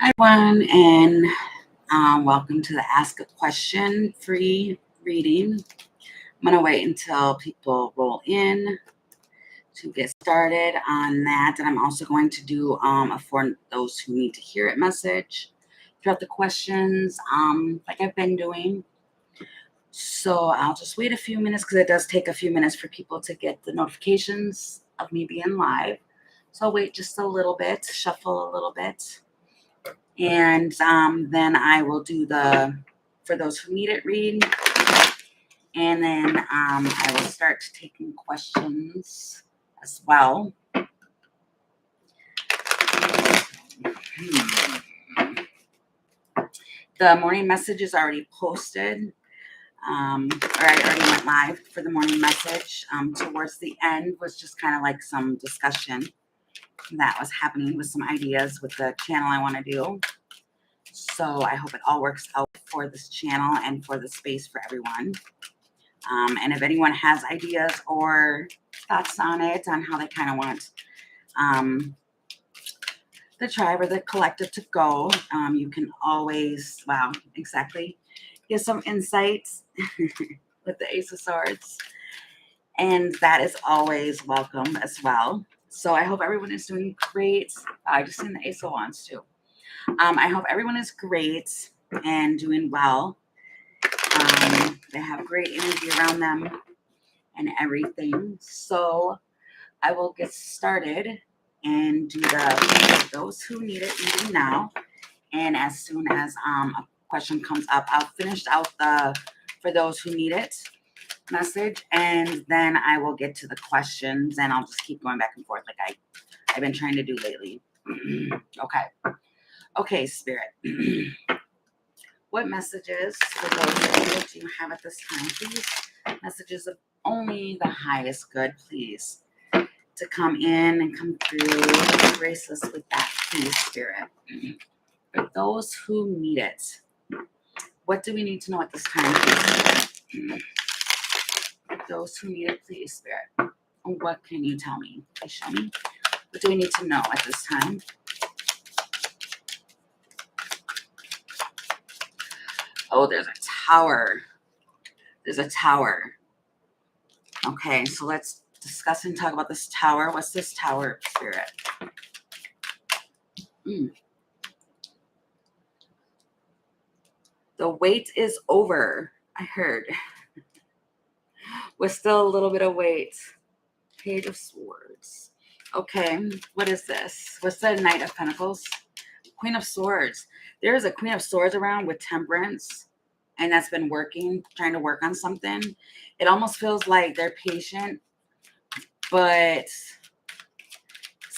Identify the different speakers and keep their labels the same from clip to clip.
Speaker 1: Hi, everyone, and welcome to the Ask a Question free reading. I'm going to wait until people roll in to get started on that. And I'm also going to do a for those who need to hear it message throughout the questions, like I've been doing. So I'll just wait a few minutes because it does take a few minutes for people to get the notifications of me being live. So I'll wait just a little bit, shuffle a little bit. And then I will do the for those who need it read. And then I will start taking questions as well. The morning message is already posted. Or I already went live for the morning message. Towards the end was just kind of like some discussion that was happening with some ideas with the channel I want to do. So I hope it all works out for this channel and for the space for everyone. And if anyone has ideas or thoughts on it, on how they kind of want the tribe or the collective to go, you can always, get some insights with the Ace of Swords. And that is always welcome as well. So I hope everyone is doing great. I just seen the Ace of Wands too. I hope everyone is great and doing well. They have great energy around them and everything. So I will get started and do the those who need it reading now. And as soon as a question comes up, I'll finish out the for those who need it message, and then I will get to the questions, and I'll just keep going back and forth like I've been trying to do lately. Okay, Spirit. What messages for those that do you have at this time, please? Messages of only the highest good, please, to come in and come through. Grace us with that, please, Spirit. For those who need it, what do we need to know at this time, please? For those who need it, please, Spirit. What can you tell me? Please show me. What do we need to know at this time? Oh, there's a tower. There's a tower. Okay, so let's discuss and talk about this tower. What's this tower, Spirit? The wait is over, I heard. With still a little bit of wait. Page of Swords. Okay, what is this? What's the Knight of Pentacles? Queen of Swords. There is a Queen of Swords around with Temperance, and that's been trying to work on something. It almost feels like they're patient, but it's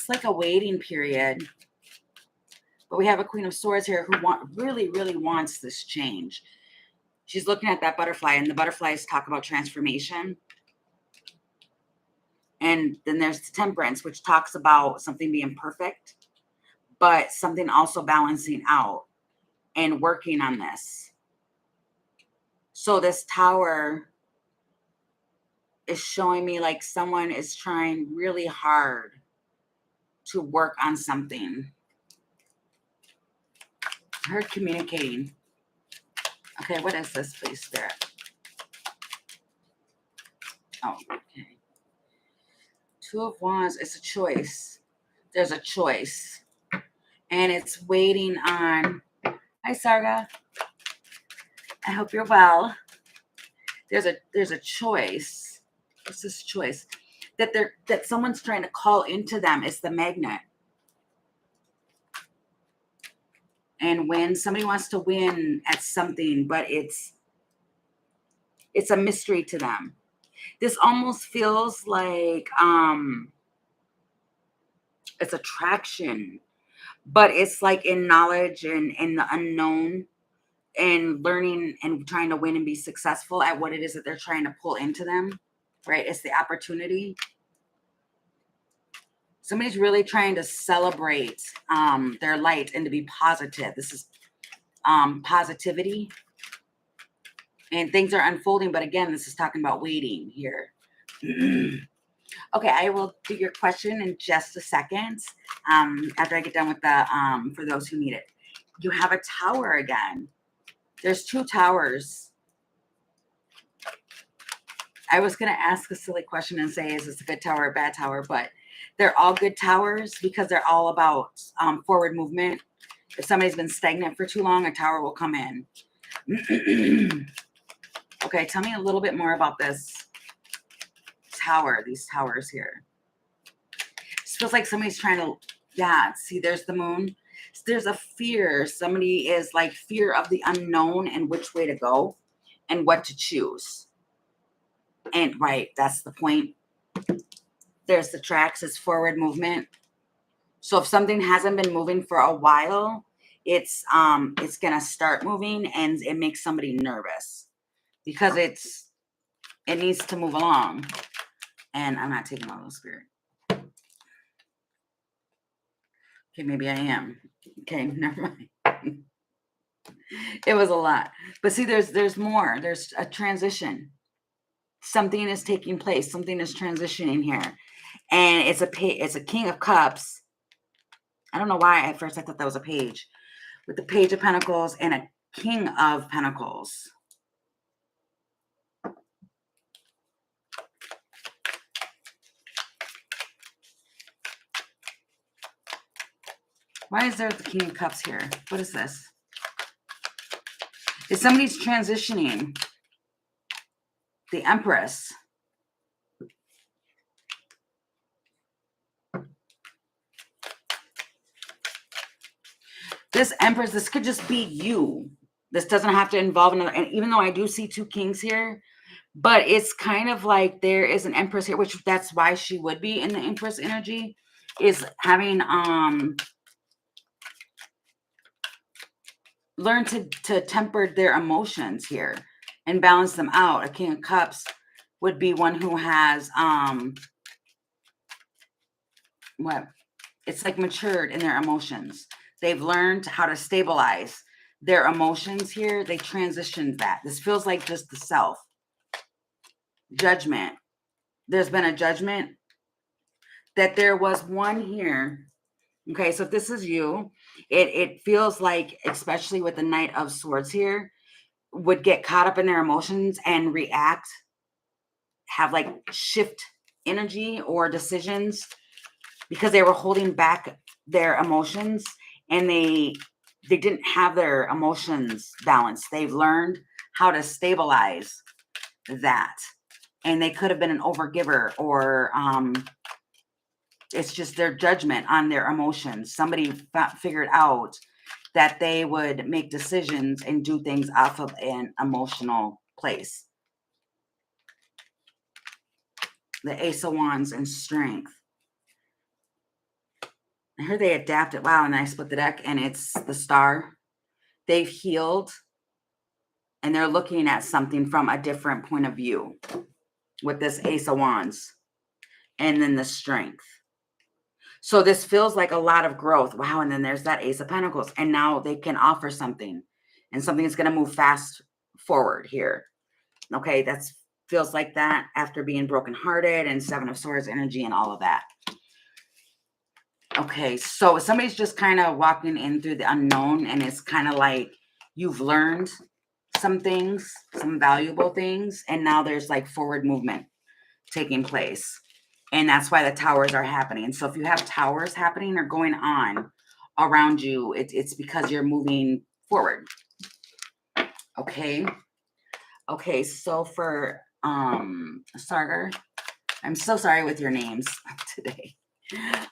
Speaker 1: like a waiting period. But we have a Queen of Swords here who really, really wants this change. She's looking at that butterfly, and the butterflies talk about transformation. And then there's the Temperance, which talks about something being perfect, but something also balancing out and working on this. So this tower is showing me like someone is trying really hard to work on something. Her communicating. Okay, what is this, please, Spirit? Oh, okay. Two of Wands. It's a choice. There's a choice. And it's waiting on... Hi, Sarga. I hope you're well. There's a choice. What's this choice? That someone's trying to call into them. It's the Magnet. And when somebody wants to win at something, but it's a mystery to them. This almost feels like it's attraction, but it's like in knowledge and in the unknown, and learning and trying to win and be successful at what it is that they're trying to pull into them, right? It's the opportunity. Somebody's really trying to celebrate their light and to be positive. This is positivity. And things are unfolding, but again, this is talking about waiting here. Okay, I will do your question in just a second after I get done with the for those who need it. You have a tower again. There's 2 towers. I was going to ask a silly question and say, is this a good tower or a bad tower? But they're all good towers because they're all about forward movement. If somebody's been stagnant for too long, a tower will come in. Okay, tell me a little bit more about this tower, these towers here. This feels like somebody's trying to, yeah, see, there's the moon. There's a fear. Somebody is like fear of the unknown and which way to go and what to choose. And right, that's the point. There's the tracks, it's forward movement. So if something hasn't been moving for a while, it's gonna start moving, and it makes somebody nervous because it needs to move along. And I'm not taking all those spirit. Okay, maybe I am. Okay, never mind. It was a lot. But see, there's more. There's a transition. Something is taking place. Something is transitioning here. And it's a King of Cups. I don't know why at first I thought that was a page. With the Page of Pentacles and a King of Pentacles. Why is there the King of Cups here? What is this? Is somebody's transitioning? The Empress. This Empress, this could just be you. This doesn't have to involve another. And even though I do see 2 kings here, but it's kind of like there is an Empress here, which that's why she would be in the Empress energy, is having learn to temper their emotions here and balance them out. A King of Cups would be one who has it's like matured in their emotions. They've learned how to stabilize their emotions here. They transitioned that. This feels like just the self. Judgment. There's been a judgment that there was one here. Okay, so if this is you, it feels like, especially with the Knight of Swords here, would get caught up in their emotions and react, have like shift energy or decisions because they were holding back their emotions and they didn't have their emotions balanced. They've learned how to stabilize that. And they could have been an overgiver, or it's just their judgment on their emotions. Somebody figured out that they would make decisions and do things off of an emotional place. The Ace of Wands and Strength. I heard they adapted. Wow, and I split the deck, and it's the Star. They've healed, and they're looking at something from a different point of view with this Ace of Wands. And then the Strength. So this feels like a lot of growth. Wow, and then there's that Ace of Pentacles. And now they can offer something. And something is going to move fast forward here. Okay, that feels like that after being brokenhearted and 7 of Swords energy and all of that. Okay, so somebody's just kind of walking in through the unknown, and it's kind of like you've learned some things, some valuable things, and now there's like forward movement taking place. And that's why the towers are happening. So if you have towers happening or going on around you, it's because you're moving forward. Okay. Okay, so for Sargar, I'm so sorry with your names today.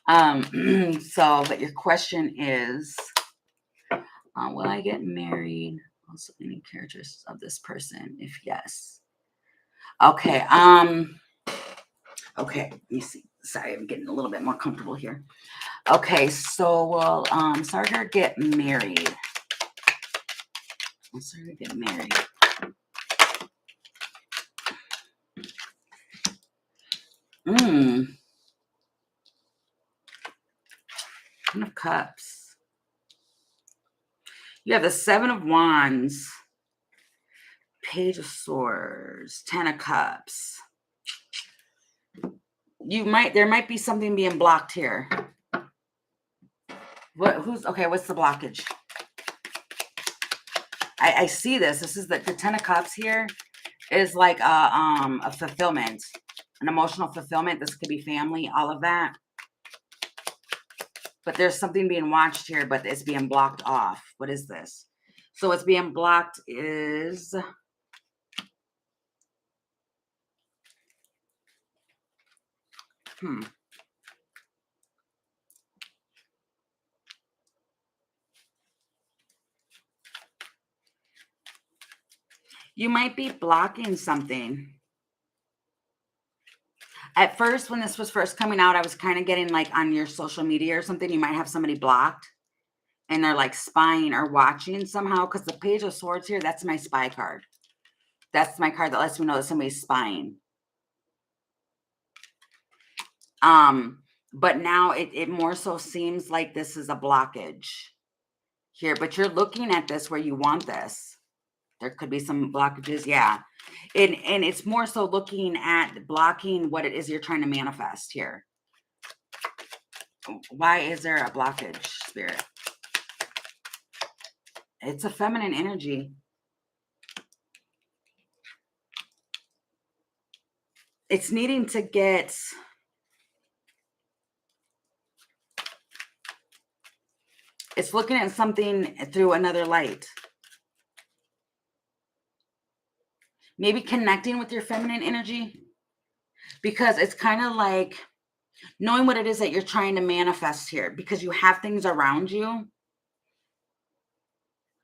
Speaker 1: But your question is, will I get married? Also, any characteristics of this person? If yes. Okay. Okay, let me see. Sorry, I'm getting a little bit more comfortable here. Okay, so will Sargar get married? Will Sargar get married? Ten of Cups. You have the 7 of Wands, Page of Swords, 10 of Cups. There might be something being blocked here. What's the blockage? I see this. This is the Ten of Cups here is like a fulfillment, an emotional fulfillment. This could be family, all of that. But there's something being watched here, but it's being blocked off. What is this? So what's being blocked is you might be blocking something. At first, when this was first coming out, I was kind of getting like on your social media or something, you might have somebody blocked and they're like spying or watching somehow. Because the Page of Swords here, that's my spy card. That's my card that lets me know that somebody's spying. But now it more so seems like this is a blockage here, but you're looking at this where you want this. There could be some blockages. Yeah. And it's more so looking at blocking what it is you're trying to manifest here. Why is there a blockage, Spirit? It's a feminine energy. It's needing to get... It's looking at something through another light. Maybe connecting with your feminine energy. Because it's kind of like knowing what it is that you're trying to manifest here. Because you have things around you.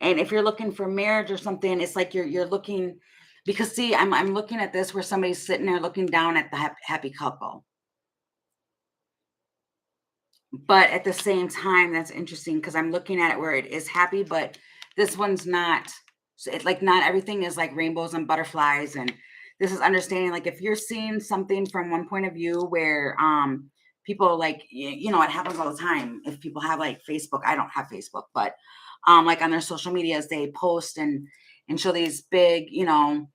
Speaker 1: And if you're looking for marriage or something, it's like you're looking... Because see, I'm looking at this where somebody's sitting there looking down at the happy couple. But at the same time, that's interesting because I'm looking at it where it is happy, but this one's not. So it's like not everything is like rainbows and butterflies. And this is understanding, like if you're seeing something from one point of view where people like, you know, it happens all the time. If people have like Facebook, I don't have Facebook, but like on their social medias, they post and show these big, you know,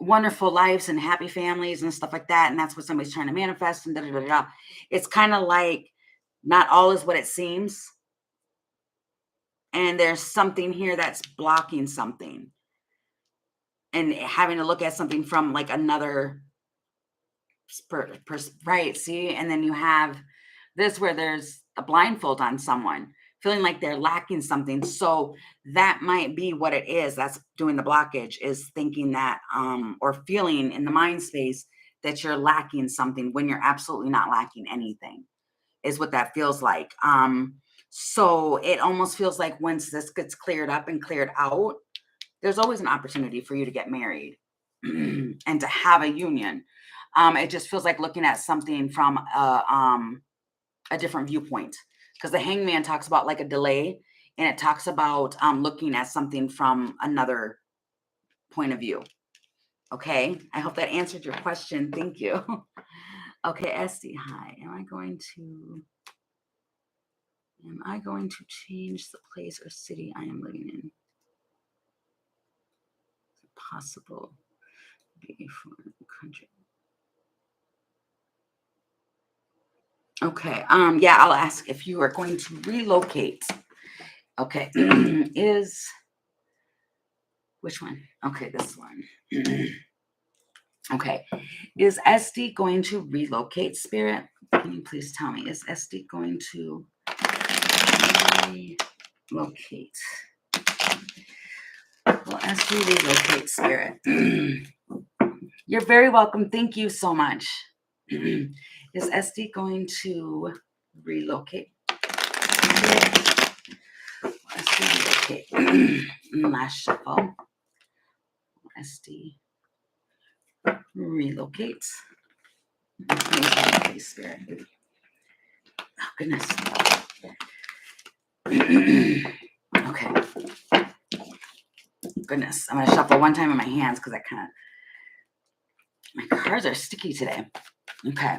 Speaker 1: wonderful lives and happy families and stuff like that. And that's what somebody's trying to manifest and da da da da. It's kind of like, not all is what it seems. And there's something here that's blocking something. And having to look at something from like another right, see? And then you have this where there's a blindfold on someone, feeling like they're lacking something. So that might be what it is that's doing the blockage, is thinking that, or feeling in the mind space that you're lacking something when you're absolutely not lacking anything. Is what that feels like. So it almost feels like once this gets cleared up and cleared out, there's always an opportunity for you to get married and to have a union. It just feels like looking at something from a different viewpoint, because the Hangman talks about like a delay, and it talks about looking at something from another point of view. Okay, I hope that answered your question. Thank you. Okay, Esty, hi. Am I going to change the place or city I am living in? Is it possible to be a foreign country? Okay. Yeah, I'll ask if you are going to relocate. Okay. Which one? Okay, this one. Okay. Is SD going to relocate, Spirit? Can you please tell me? Is SD going to relocate? Well, SD relocate, Spirit. You're very welcome. Thank you so much. Is SD going to relocate? SD relocate. Last shuffle. SD relocate. Okay, Spirit. Oh, goodness. Okay. Goodness. I'm going to shuffle one time in my hands because my cards are sticky today. Okay.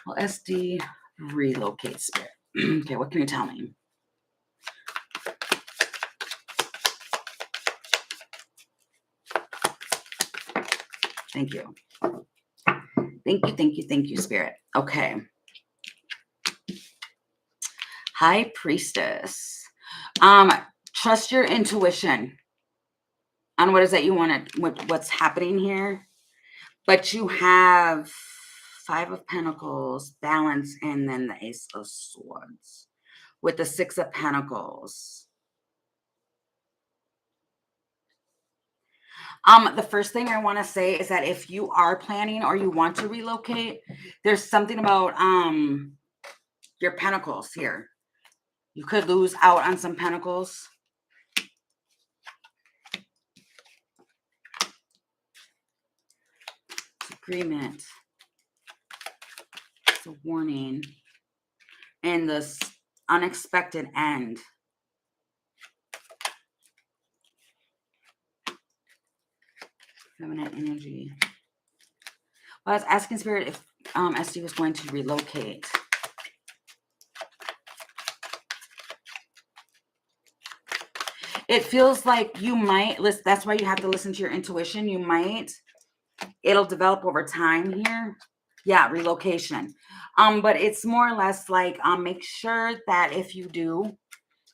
Speaker 1: Well, SD relocate, Spirit. Okay, what can you tell me? Thank you. Thank you, Spirit. Okay. High Priestess. Trust your intuition. on what is that you want to, what's happening here. But you have Five of Pentacles, balance, and then the Ace of Swords with the Six of Pentacles. The first thing I want to say is that if you are planning or you want to relocate, there's something about your pentacles here. You could lose out on some pentacles. Agreement. It's a warning. And this unexpected end. Feminine energy. Well, I was asking Spirit if Esty was going to relocate. It feels like you might listen. That's why you have to listen to your intuition. You might. It'll develop over time here. Yeah, relocation. But it's more or less like make sure that if you do,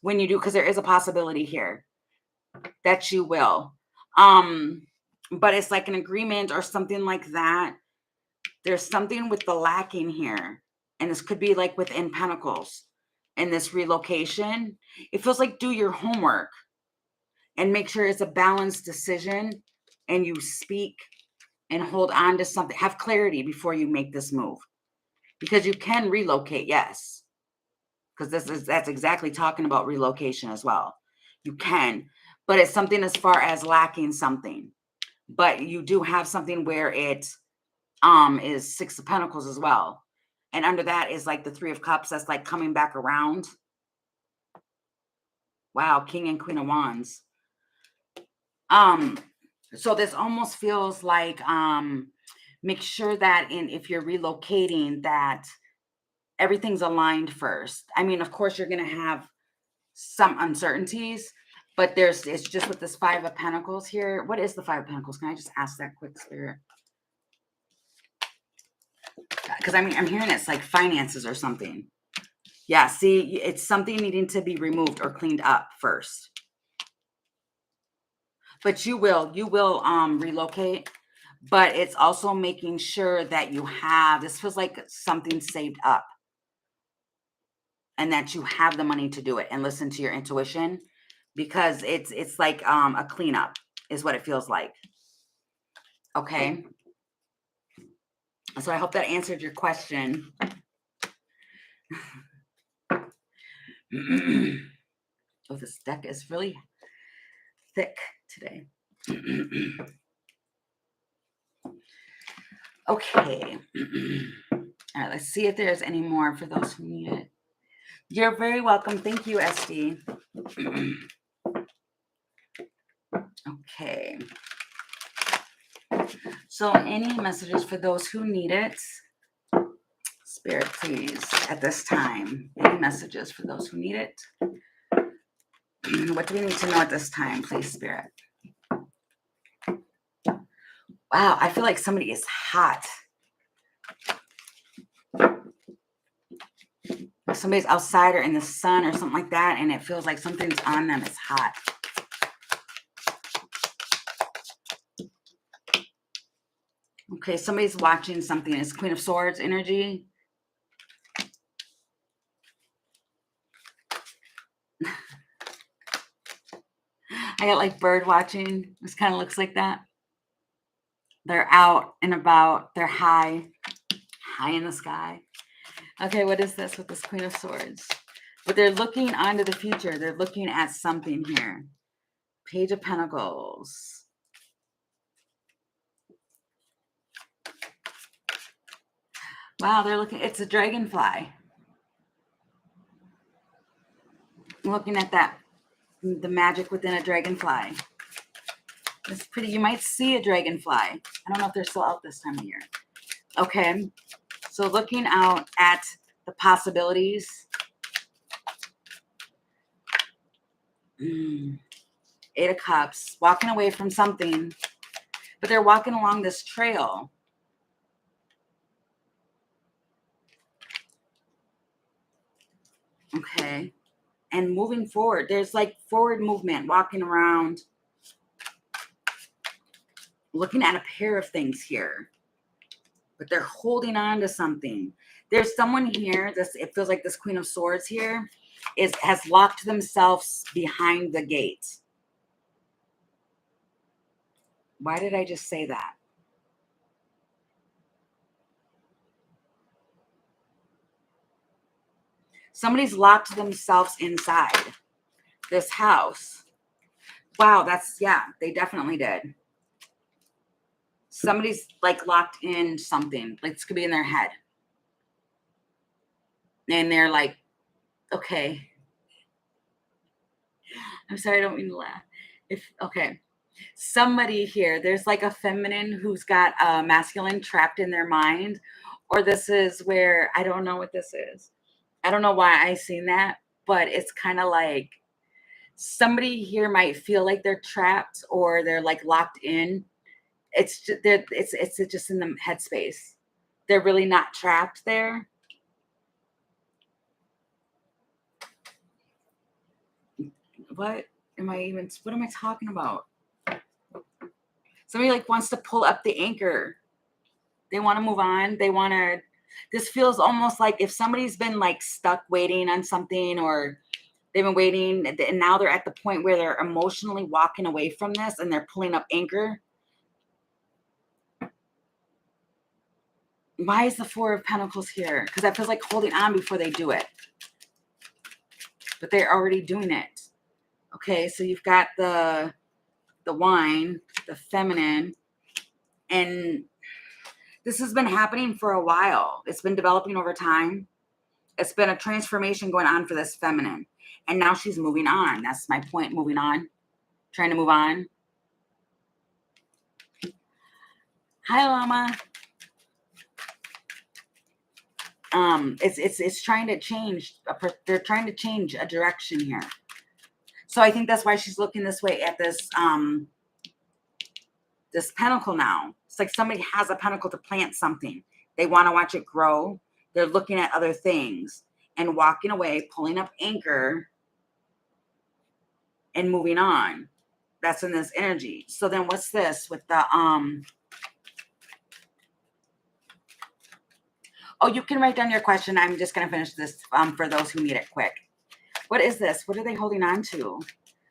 Speaker 1: when you do, because there is a possibility here that you will. But it's like an agreement or something like that. There's something with the lacking here. And this could be like within Pentacles in this relocation. It feels like do your homework and make sure it's a balanced decision and you speak and hold on to something. Have clarity before you make this move. Because you can relocate, yes. Because that's exactly talking about relocation as well. You can. But it's something as far as lacking something. But you do have something where it is Six of Pentacles as well. And under that is like the Three of Cups. That's like coming back around. Wow, King and Queen of Wands. So this almost feels like make sure that if you're relocating that everything's aligned first. I mean, of course, you're going to have some uncertainties, but it's just with this Five of Pentacles here. What is the Five of Pentacles? Can I just ask that quick, Spirit? Because I mean, I'm hearing it's like finances or something. Yeah, see, it's something needing to be removed or cleaned up first. But you will relocate, but it's also making sure that you have, this feels like something saved up and that you have the money to do it and listen to your intuition because it's like a cleanup is what it feels like. Okay. So I hope that answered your question. Oh, this deck is really thick today. Okay. All right, let's see if there's any more for those who need it. You're very welcome. Thank you, SD. Okay. So any messages for those who need it? Spirit, please, at this time. Any messages for those who need it? What do we need to know at this time, please, Spirit? Wow, I feel like somebody is hot. Somebody's outside or in the sun or something like that, and it feels like something's on them. It's hot. Okay, somebody's watching something. It's Queen of Swords energy. I got like bird watching. This kind of looks like that. They're out and about. They're high in the sky. Okay, what is this with this Queen of Swords? But they're looking onto the future. They're looking at something here. Page of Pentacles. Wow, they're looking. It's a dragonfly. Looking at that, the magic within a dragonfly. It's pretty. You might see a dragonfly. I don't know if they're still out this time of year. Okay, so looking out at the possibilities. Eight of Cups, walking away from something, but they're walking along this trail. Okay, and moving forward. There's like forward movement, walking around. looking at a pair of things here, but they're holding on to something. There's someone here, it feels like this Queen of Swords here has locked themselves behind the gate. Why did I just say that? Somebody's locked themselves inside this house. Wow, yeah, they definitely did. Somebody's like locked in something. Like this could be in their head. And they're like, okay. I'm sorry, I don't mean to laugh. Okay. Somebody here, there's like a feminine who's got a masculine trapped in their mind. Or this is where, I don't know what this is. I don't know why I seen that, but it's kind of like somebody here might feel like they're trapped or they're like locked in. It's just it's just in the headspace. They're really not trapped there. What am I talking about? Somebody like wants to pull up the anchor. They want to move on. This feels almost like if somebody's been like stuck waiting on something, or they've been waiting and now they're at the point where they're emotionally walking away from this and they're pulling up anchor. Why is the Four of Pentacles here? Because that feels like holding on before they do it. But they're already doing it. Okay, so you've got the wine, the feminine, and this has been happening for a while. It's been developing over time. It's been a transformation going on for this feminine. And now she's moving on. That's my point, moving on. Trying to move on. Hi, Llama. It's trying to change. They're trying to change a direction here. So I think that's why she's looking this way at this this pentacle now. It's like somebody has a pentacle to plant something. They want to watch it grow. They're looking at other things and walking away, pulling up anchor and moving on. That's in this energy. So then what's this with the oh, you can write down your question. I'm just going to finish this for those who need it quick. What is this? What are they holding on to?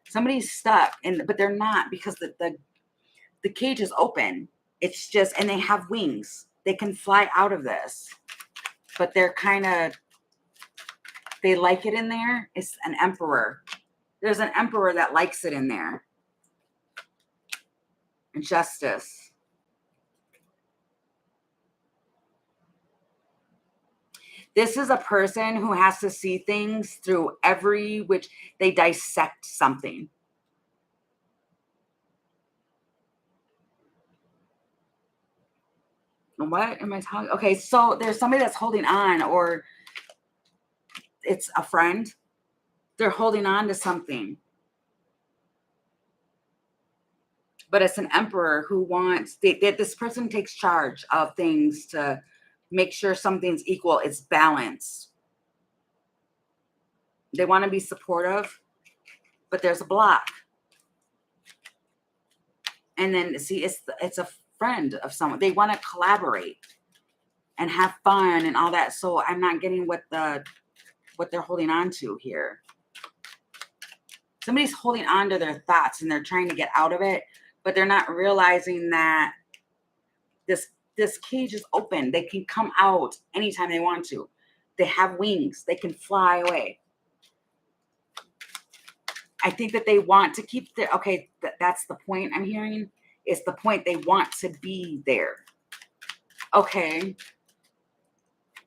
Speaker 1: Somebody's stuck, but they're not, because the cage is open. It's just, and they have wings. They can fly out of this, but they're kind of, they like it in there. It's an emperor. There's an emperor that likes it in there. And justice. This is a person who has to see things through which they dissect something. What am I talking? Okay, so there's somebody that's holding on, or it's a friend. They're holding on to something. But it's an emperor who wants, this person takes charge of things to make sure something's equal, it's balanced. They want to be supportive, but there's a block. And then see, it's a friend of someone. They want to collaborate and have fun and all that. So I'm not getting what they're holding on to here. Somebody's holding on to their thoughts and they're trying to get out of it, but they're not realizing that this cage is open. They can come out anytime they want to. They have wings. They can fly away. I think that they want to keep their, okay, that's the point I'm hearing. It's the point they want to be there. Okay.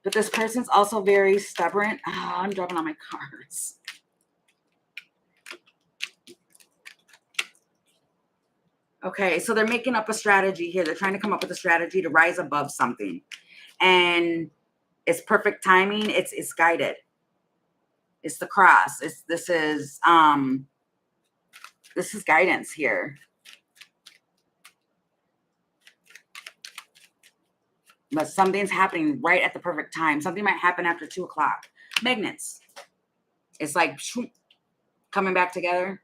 Speaker 1: But this person's also very stubborn. Oh, I'm dropping on my cards. Okay, so they're making up a strategy here. They're trying to come up with a strategy to rise above something. And it's perfect timing. It's guided. It's the cross. This is guidance here. But something's happening right at the perfect time. Something might happen after 2 o'clock. Magnets. It's like coming back together.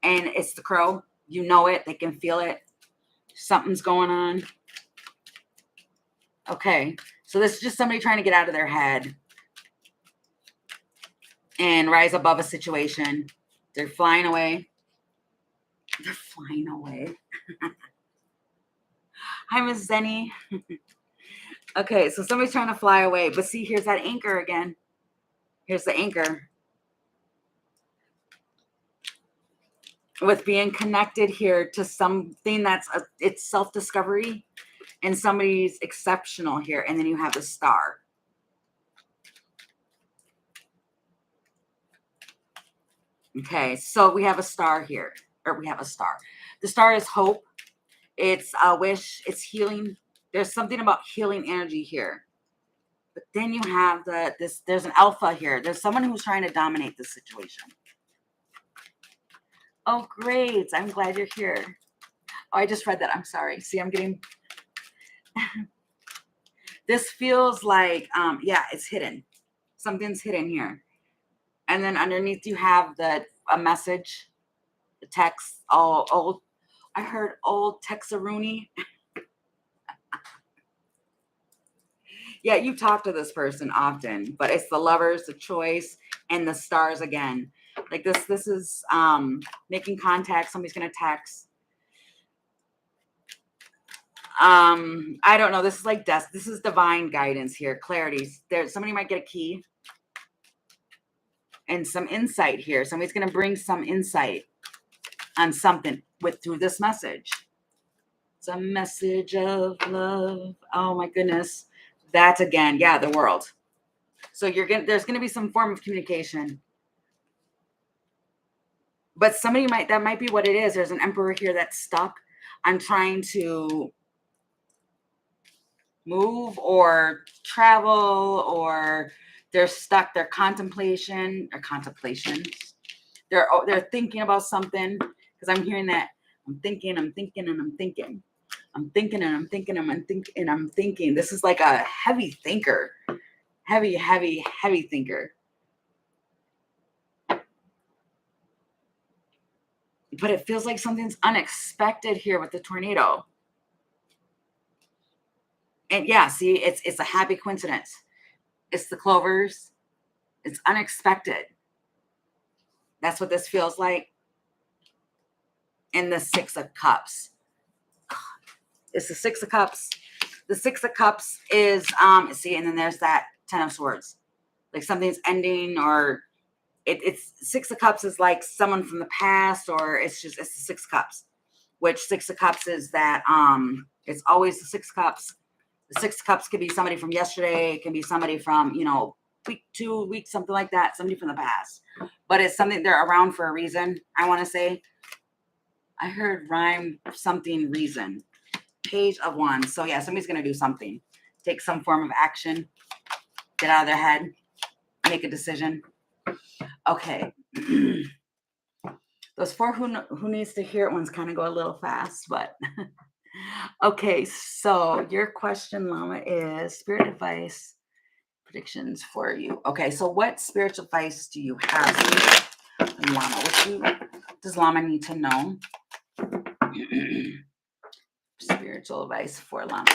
Speaker 1: And it's the crow. You know it. They can feel it. Something's going on. Okay. So this is just somebody trying to get out of their head and rise above a situation. They're flying away. They're flying away. Hi, Miss Zenny. Okay, so somebody's trying to fly away. But see, here's that anchor again. Here's the anchor. With being connected here to something it's self-discovery and somebody's exceptional here. And then you have the star. Okay, so we have a star here, or we have a star. The star is hope. It's a wish. It's healing. There's something about healing energy here. But then you have there's an alpha here. There's someone who's trying to dominate this situation. Oh, great. I'm glad you're here. Oh, I just read that. I'm sorry. See, I'm getting... This feels like, yeah, it's hidden. Something's hidden here. And then underneath you have a message, the text, all old. I heard old Texaruni. Yeah, you talk to this person often, but it's the lovers, the choice, and the stars again. Like this is making contact. Somebody's gonna text. I don't know. This is like this is divine guidance here, clarity. Somebody might get a key and some insight here. Somebody's gonna bring some insight on something through this message. It's a message of love. Oh my goodness. That again, yeah, the world. So there's gonna be some form of communication. But that might be what it is. There's an emperor here that's stuck. I'm trying to move or travel, or they're stuck. They're contemplations. They're thinking about something, because I'm hearing that I'm thinking. I'm thinking. This is like a heavy thinker, heavy thinker. But it feels like something's unexpected here with the tornado. And yeah, see, it's a happy coincidence. It's the clovers. It's unexpected. That's what this feels like. And the Six of Cups. It's the Six of Cups. The Six of Cups is, see, and then there's that Ten of Swords. Like something's ending, or it's Six of Cups is like someone from the past, or it's the Six of Cups. Which Six of Cups is that, it's always the Six of Cups. The Six of Cups could be somebody from yesterday. It can be somebody from, week, 2 weeks, something like that. Somebody from the past. But it's something, they're around for a reason, I want to say. I heard rhyme something reason. Page of Wands. So yeah, somebody's going to do something. Take some form of action. Get out of their head. Make a decision. Okay. Those 4 who needs to hear it ones kind of go a little fast, but... Okay, so your question, Llama, is spirit advice predictions for you. Okay, so what spiritual advice do you have, Llama? What does Llama need to know? Spiritual advice for Llama.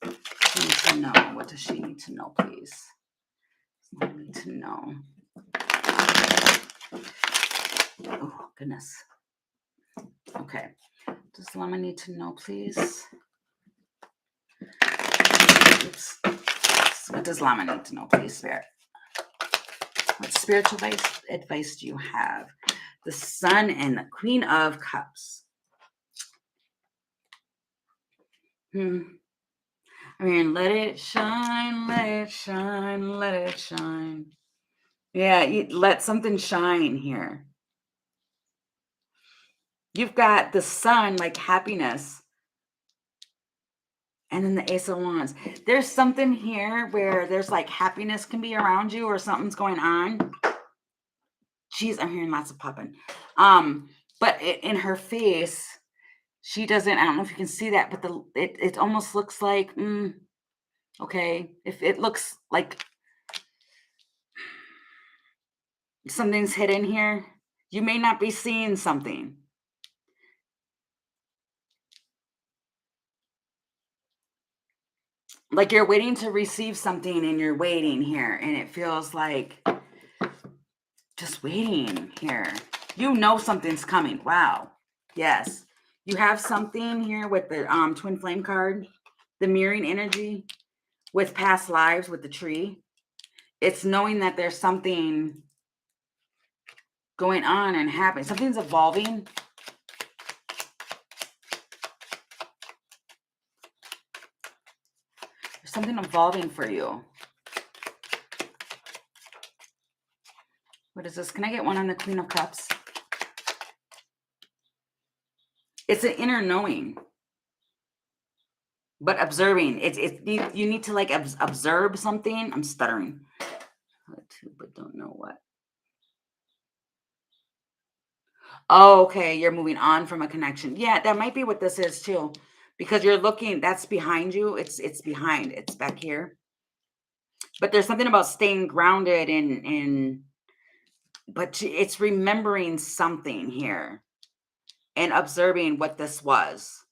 Speaker 1: She needs to know. What does she need to know, please? I need to know. Oh, goodness. Okay. Does Llama need to know, please? Oops. What does Llama need to know, please, Spirit? What spiritual advice do you have? The Sun and the Queen of Cups. I mean, let it shine, let it shine, let it shine. Yeah, let something shine here. You've got the Sun, like happiness. And then the Ace of Wands. There's something here where there's like happiness can be around you, or something's going on. Jeez, I'm hearing lots of popping. But in her face, she doesn't, I don't know if you can see that, but it almost looks like, okay, if it looks like something's hidden here, you may not be seeing something. like you're waiting to receive something and you're waiting here, and it feels like just waiting here. You know something's coming. Wow. Yes. You have something here with the twin flame card, the mirroring energy with past lives with the tree. It's knowing that there's something going on and happening. Something's evolving. There's something evolving for you. What is this? Can I get one on the Queen of Cups? It's an inner knowing. But observing, you need to like observe something. I'm stuttering, but don't know what. Oh, okay, you're moving on from a connection. Yeah, that might be what this is too, because you're looking. That's behind you. It's behind. It's back here. But there's something about staying grounded but it's remembering something here and observing what this was.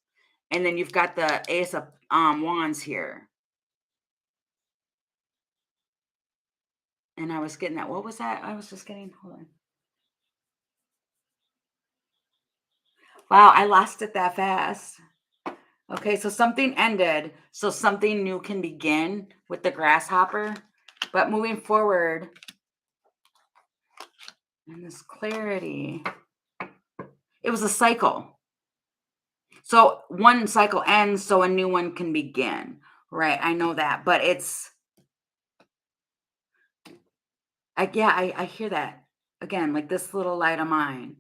Speaker 1: And then you've got the Ace of Wands here. And I was getting that. What was that? I was just getting, hold on. Wow, I lost it that fast. Okay, so something ended. So something new can begin with the grasshopper. But moving forward, and this clarity, it was a cycle. So one cycle ends, so a new one can begin. Right, I know that. But it's, I hear that. Again, like this little light of mine.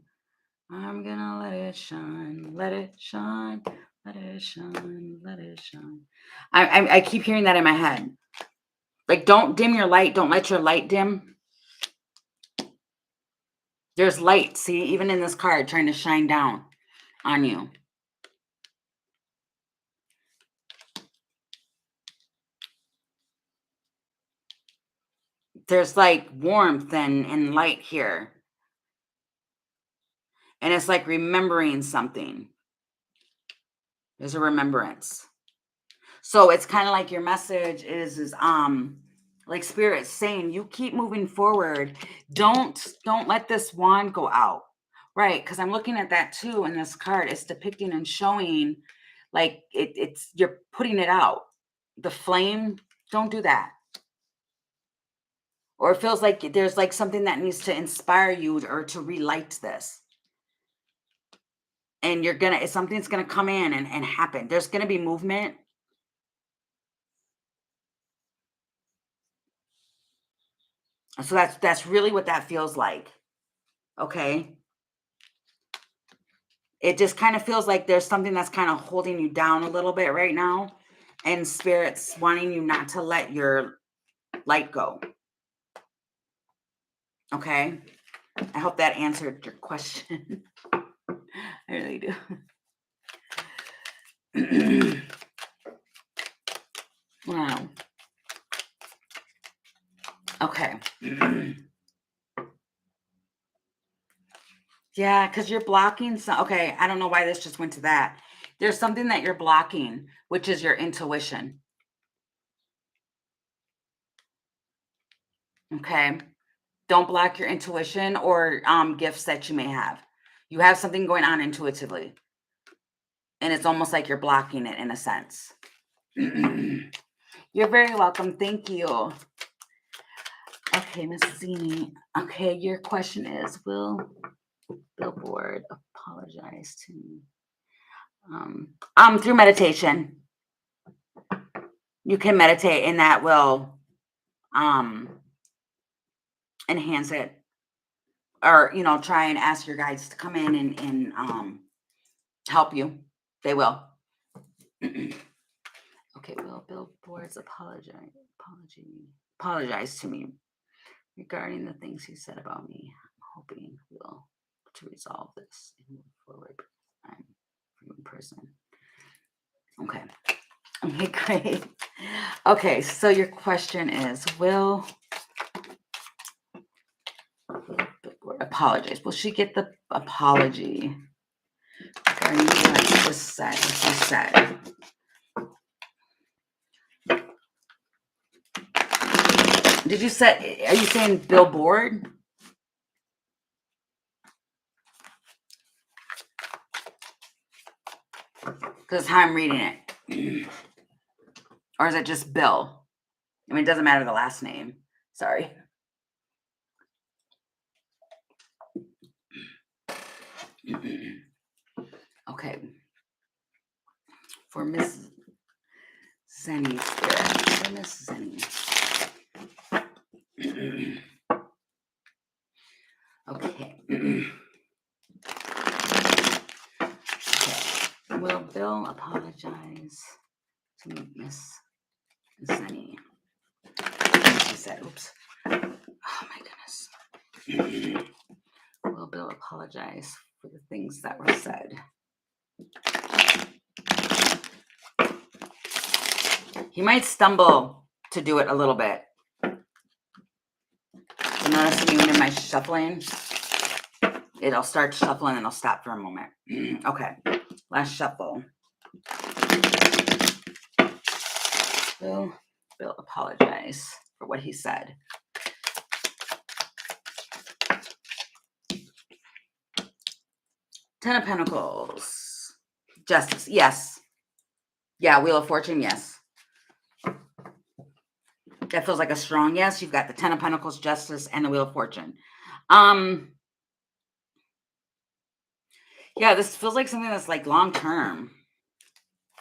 Speaker 1: I'm gonna let it shine, let it shine, let it shine, let it shine. I keep hearing that in my head. Like, don't dim your light. Don't let your light dim. There's light, see, even in this card, trying to shine down on you. There's like warmth and light here. And it's like remembering something. There's a remembrance. So it's kind of like your message is like Spirit saying, you keep moving forward. Don't let this wand go out. Right, because I'm looking at that too in this card. It's depicting and showing like it's you're putting it out. The flame, don't do that. Or it feels like there's like something that needs to inspire you or to relight this. And something's gonna come in and happen. There's gonna be movement. So that's really what that feels like. Okay. It just kind of feels like there's something that's kind of holding you down a little bit right now. And Spirit's wanting you not to let your light go. Okay. I hope that answered your question. I really do. Wow. Okay. Yeah, because you're blocking some. Okay, I don't know why this just went to that. There's something that you're blocking, which is your intuition. Okay. Don't block your intuition or gifts that you may have. You have something going on intuitively. And it's almost like you're blocking it in a sense. You're very welcome. Thank you. Okay, Miss Zini. Okay, your question is, will Billboard apologize to me? Through meditation. You can meditate and that will enhance it. Or, try and ask your guides to come in and help you. They will. Okay, will Billboard's apologize to me regarding the things he said about me. I'm hoping we'll to resolve this and move forward. I'm a human person. Okay. Okay, great. Okay, so your question is, will Billboard apologize? Will she get the apology regarding what she said? Did you say, are you saying billboard? Because how I'm reading it. Or is it just Bill? I mean, it doesn't matter the last name. Sorry. Okay. For Miss Zenny Spirit. For Miss Zenny. Okay. Okay. Will Bill apologize to Miss Zenny? She said, oops. Oh my goodness. Will Bill apologize for the things that were said? He might stumble to do it a little bit. You notice even in my shuffling, it'll start shuffling and it'll stop for a moment. Okay, last shuffle. Bill apologize for what he said. Ten of Pentacles. Justice, yes. Yeah, Wheel of Fortune, yes. That feels like a strong yes. You've got the Ten of Pentacles, Justice, and the Wheel of Fortune. Yeah, this feels like something that's like long term.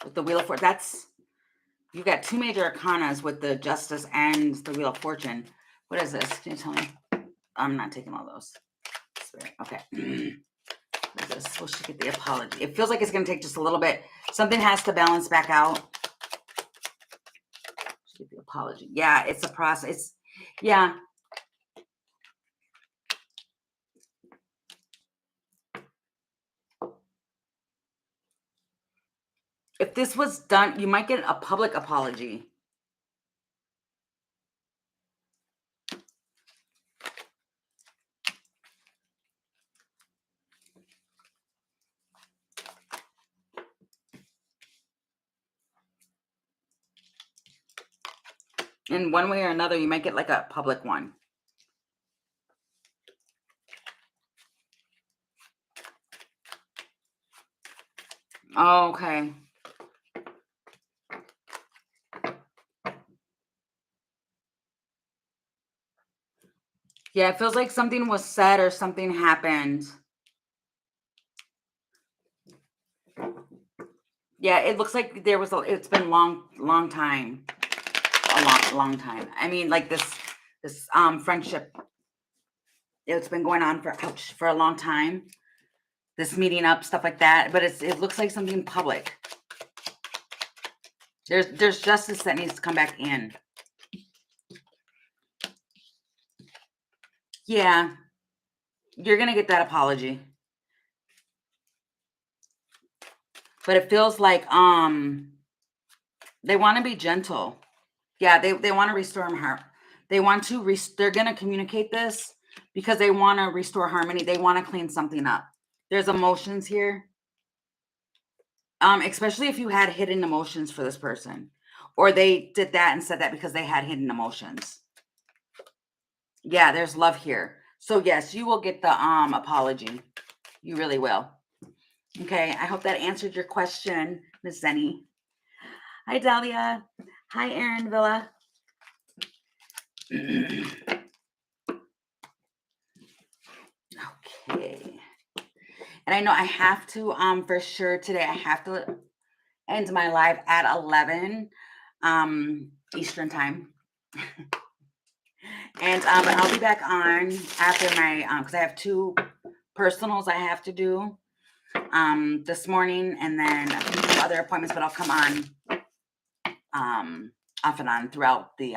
Speaker 1: With the Wheel of Fortune, you've got two major arcanas with the Justice and the Wheel of Fortune. What is this? Can you tell me? I'm not taking all those. Spirit. Okay. What is this? We should get the apology. It feels like it's going to take just a little bit. Something has to balance back out. Get the apology. Yeah, it's a process. Yeah. If this was done, you might get a public apology. In one way or another, you might get like a public one. Oh, okay. Yeah, it feels like something was said or something happened. Yeah, it looks like it's been long time. A long time. I mean, like this friendship, it's been going on for a long time. This meeting up, stuff like that. But it looks like something public. There's justice that needs to come back in. Yeah. You're gonna get that apology. But it feels like they want to be gentle. Yeah, they want to restore her. They want to they're gonna communicate this because they want to restore harmony. They want to clean something up. There's emotions here. Especially if you had hidden emotions for this person. Or they did that and said that because they had hidden emotions. Yeah, there's love here. So yes, you will get the apology. You really will. Okay, I hope that answered your question, Miss Zenny. Hi, Dahlia. Hi, Aaron Villa. Okay. And I know I have to, for sure today, I have to end my live at 11 Eastern time. And but I'll be back on after my because I have two personals I have to do this morning, and then a few other appointments, but I'll come on off and on throughout the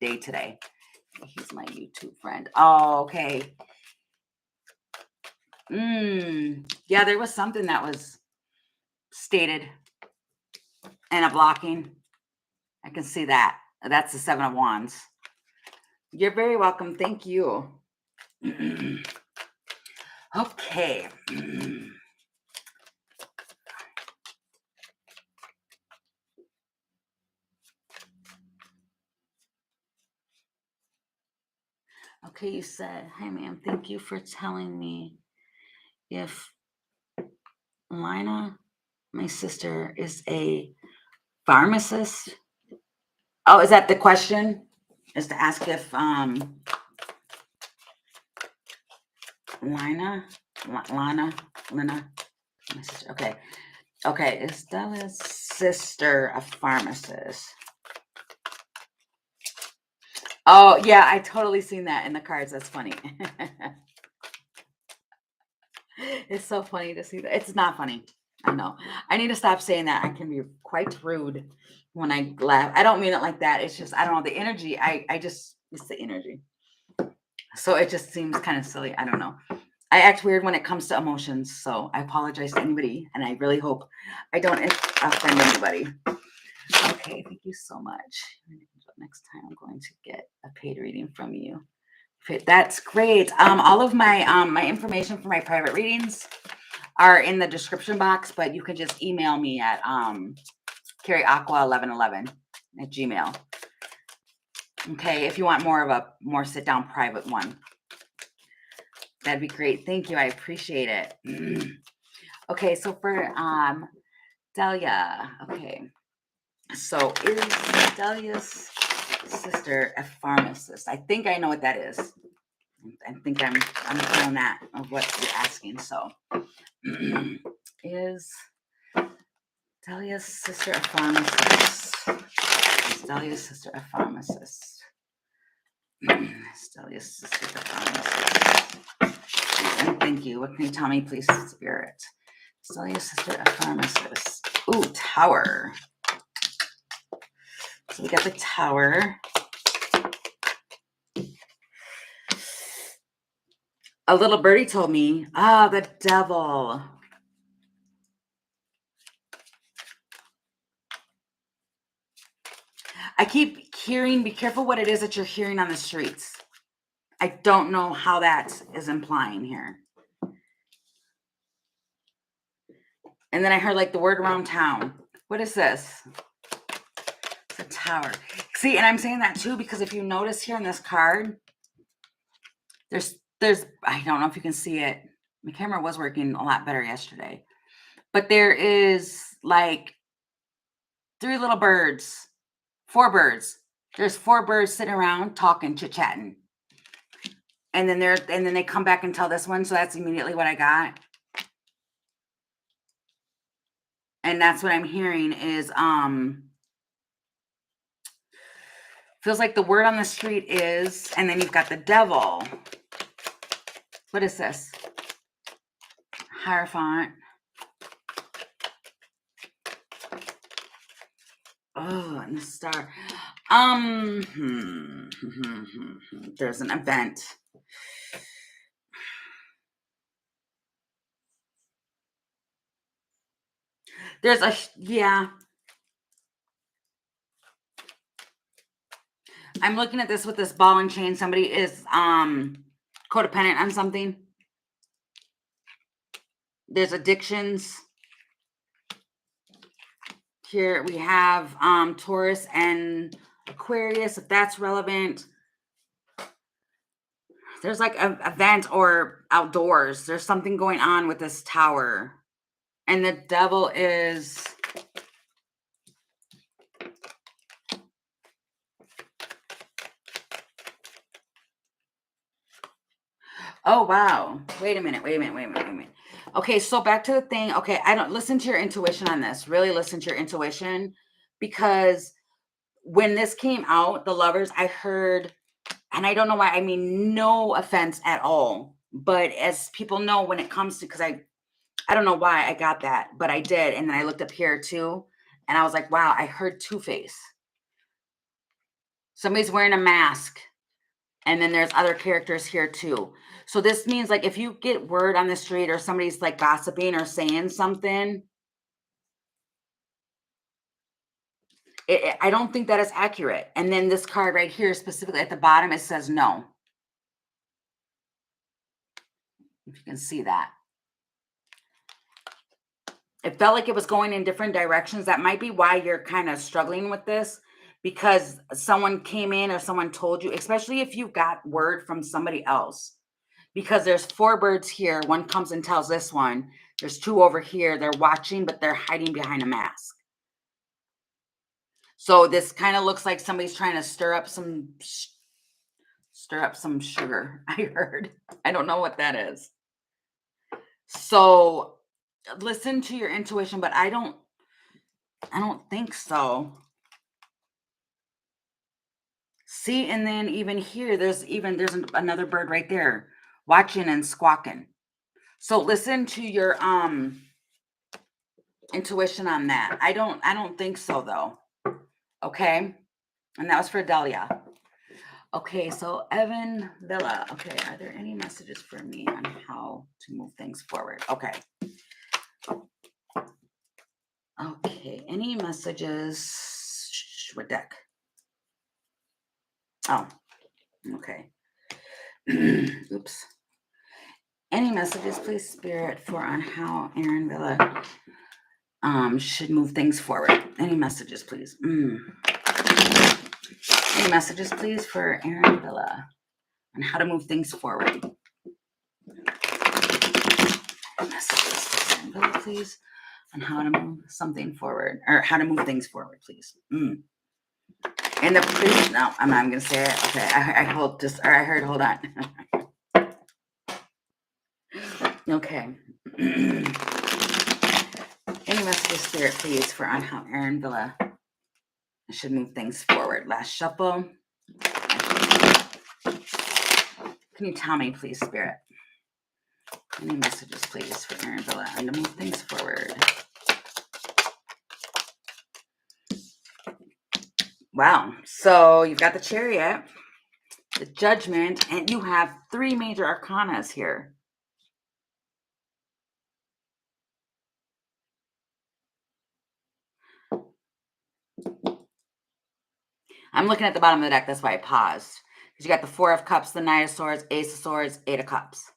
Speaker 1: day today. He's my YouTube friend. Oh, okay. Yeah, there was something that was stated and a blocking. I can see that. That's the Seven of Wands. You're very welcome. Thank you. Okay. Okay, you said, hi, ma'am. Thank you for telling me if Lina, my sister, is a pharmacist. Oh, is that the question? Is to ask if Lina, Lina, my sister. Okay. Okay, is Stella's sister a pharmacist? Oh, yeah, I totally seen that in the cards. That's funny. It's so funny to see that. It's not funny. I know. I need to stop saying that. I can be quite rude when I laugh. I don't mean it like that. It's just, I don't know, the energy. I just, it's the energy. So it just seems kind of silly. I don't know. I act weird when it comes to emotions. So I apologize to anybody. And I really hope I don't offend anybody. Okay, thank you so much. Next time I'm going to get a paid reading from you. That's great. All of my my information for my private readings are in the description box, but you can just email me at carrieaqua1111 at Gmail. Okay, if you want more of a more sit down private one, that'd be great. Thank you. I appreciate it. Okay, so for Delia, okay. So is Delia's sister a pharmacist? I think I know what that is. I think I'm feeling that of what you're asking. So is Delia's sister a pharmacist? Is Delia's sister a pharmacist? Is Delia's sister a pharmacist? And thank you. What can you tell me, please, Spirit? Is Delia's sister a pharmacist? Ooh, Tower. So we got the Tower. A little birdie told me, the devil. I keep hearing, be careful what it is that you're hearing on the streets. I don't know how that is implying here. And then I heard like the word around town. What is this? It's a tower. See, and I'm saying that too because if you notice here in this card, there's I don't know if you can see it. My camera was working a lot better yesterday. But there is like 3 little birds, 4 birds. There's 4 birds sitting around talking, chit-chatting. And then they come back and tell this one, so that's immediately what I got. And that's what I'm hearing is feels like the word on the street is, and then you've got the devil. What is this? Hierophant. Oh, and the star. There's an event. There's a, yeah. I'm looking at this with this ball and chain. Somebody is codependent on something. There's addictions. Here we have Taurus and Aquarius, if that's relevant. There's like an event or outdoors. There's something going on with this tower. And the devil is... Oh, wow. Wait a minute. Okay, so back to the thing. Okay, I don't listen to your intuition on this. Really listen to your intuition. Because when this came out, the lovers, I heard, and I don't know why, I mean, no offense at all. But as people know, when it comes to, because I don't know why I got that, but I did. And then I looked up here too. And I was like, wow, I heard Two-Face. Somebody's wearing a mask. And then there's other characters here too. So this means like if you get word on the street or somebody's like gossiping or saying something, I don't think that is accurate. And then this card right here, specifically at the bottom, it says no. If you can see that. It felt like it was going in different directions. That might be why you're kind of struggling with this, because someone came in or someone told you, especially if you got word from somebody else, because there's 4 birds here. One comes and tells this one. There's 2 over here. They're watching, but they're hiding behind a mask. So this kind of looks like somebody's trying to stir up some sugar. I heard. I don't know what that is. So listen to your intuition, but I don't think so. See, and then even here, there's another bird right there watching and squawking. So listen to your intuition on that. I don't think so though. Okay. And that was for Delia. Okay, so Evan Villa. Okay, are there any messages for me on how to move things forward? Okay. Okay, any messages? What deck? Oh, okay. Oops. Any messages, please, Spirit, for on how Aaron Villa should move things forward? Any messages, please? Any messages, please, for Aaron Villa on how to move things forward? Messages for Aaron Villa, please, on how to move something forward, or how to move things forward, please. And the priest, no, I'm not going to say it. Okay, I hope just, or I heard, hold on. Okay. Any messages, Spirit, please, for on how Aaron Villa should move things forward? Last shuffle. Can you tell me, please, Spirit? Any messages, please, for Aaron Villa and to move things forward? Wow. So you've got the Chariot, the Judgment, and you have 3 major arcanas here. I'm looking at the bottom of the deck. That's why I paused. Because you got the 4 of Cups, the Knight of Swords, Ace of Swords, 8 of Cups.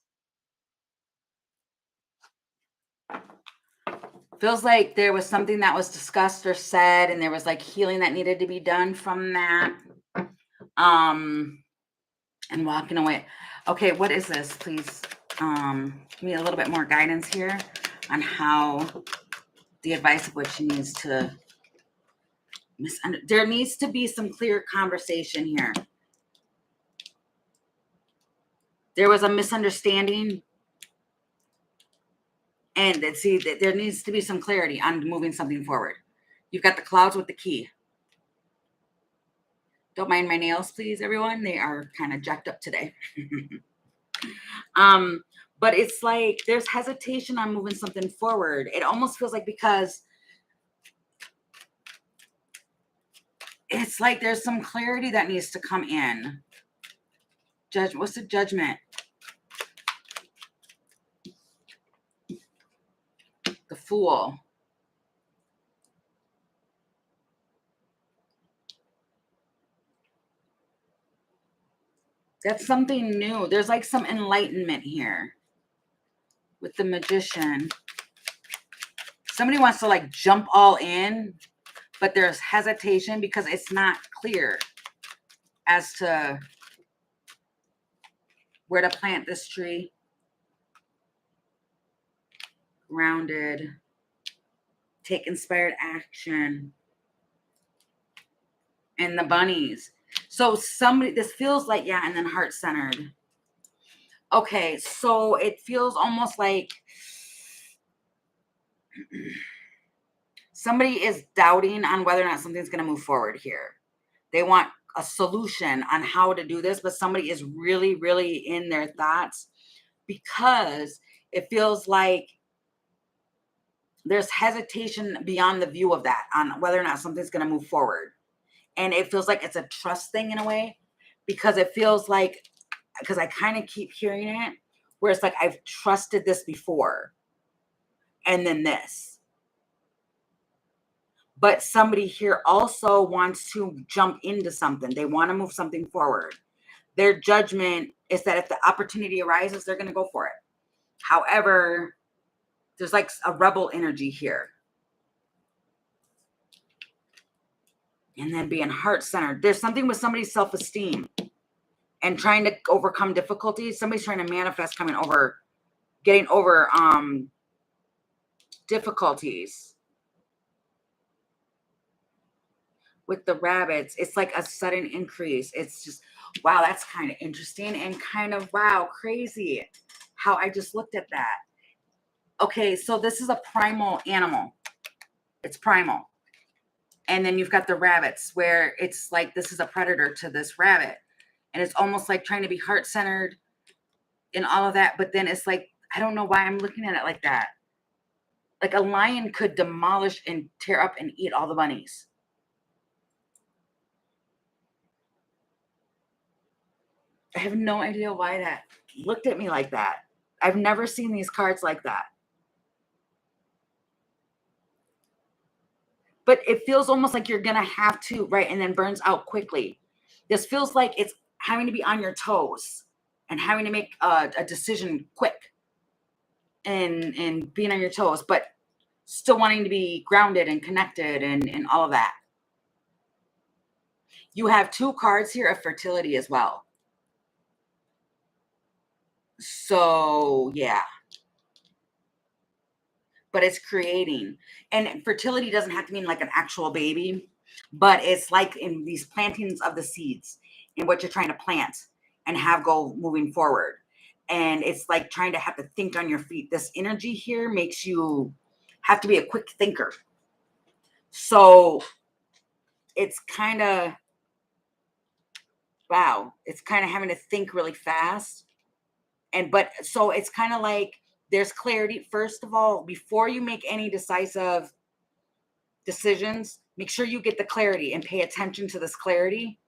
Speaker 1: Feels like there was something that was discussed or said, and there was like healing that needed to be done from that. And walking away. Okay, what is this? Please give me a little bit more guidance here on how the advice of what she needs to there needs to be some clear conversation here. There was a misunderstanding, and see that there needs to be some clarity on moving something forward. You've got the clouds with the key. Don't mind my nails, please, everyone. They are kind of jacked up today. But it's like there's hesitation on moving something forward. It almost feels like because it's like there's some clarity that needs to come in. What's the Judgment? The Fool. That's something new. There's like some enlightenment here with the Magician. Somebody wants to like jump all in, but there's hesitation because it's not clear as to where to plant this tree. Grounded. Take inspired action. And the bunnies. So this feels like, yeah, and then heart-centered. Okay, so it feels almost like somebody is doubting on whether or not something's going to move forward here. They want a solution on how to do this, but somebody is really, really in their thoughts because it feels like there's hesitation beyond the view of that on whether or not something's going to move forward. And it feels like it's a trust thing in a way because it feels like, because I kind of keep hearing it, where it's like, I've trusted this before. And then this. But somebody here also wants to jump into something. They want to move something forward. Their judgment is that if the opportunity arises, they're going to go for it. However, there's like a rebel energy here. And then being heart-centered. There's something with somebody's self-esteem and trying to overcome difficulties. Somebody's trying to manifest getting over difficulties. With the rabbits, it's like a sudden increase. It's just, wow, that's kind of interesting and kind of, wow, crazy how I just looked at that. Okay, so this is a primal animal. It's primal. And then you've got the rabbits where it's like this is a predator to this rabbit. And it's almost like trying to be heart-centered and all of that. But then it's like, I don't know why I'm looking at it like that. Like a lion could demolish and tear up and eat all the bunnies. I have no idea why that looked at me like that. I've never seen these cards like that. But it feels almost like you're going to have to, right? And then burns out quickly. This feels like it's having to be on your toes and having to make a decision quick and being on your toes, but still wanting to be grounded and connected and all of that. You have 2 cards here of fertility as well. So, yeah. But it's creating. And fertility doesn't have to mean like an actual baby, but it's like in these plantings of the seeds in what you're trying to plant and have go moving forward. And it's like trying to have to think on your feet. This energy here makes you have to be a quick thinker. So it's kind of, wow, it's kind of having to think really fast. But so it's kind of like there's clarity. First of all, before you make any decisive decisions, make sure you get the clarity and pay attention to this clarity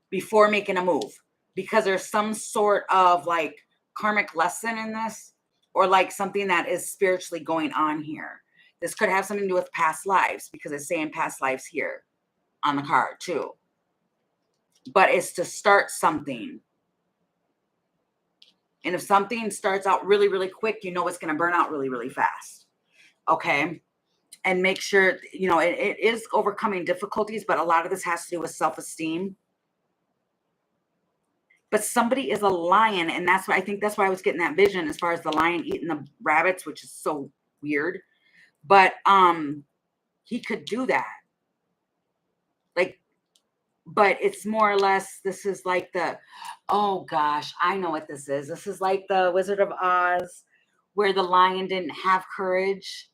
Speaker 1: before making a move, because there's some sort of like karmic lesson in this, or like something that is spiritually going on here. This could have something to do with past lives, because it's saying past lives here on the card too. But it's to start something. And if something starts out really, really quick, you know it's going to burn out really, really fast. Okay. And make sure, you know, it is overcoming difficulties, but a lot of this has to do with self-esteem. But somebody is a lion, and that's why I think that's why I was getting that vision as far as the lion eating the rabbits, which is so weird. But he could do that. Like, but it's more or less, this is like the, oh gosh, I know what this is. This is like the Wizard of Oz, where the lion didn't have courage.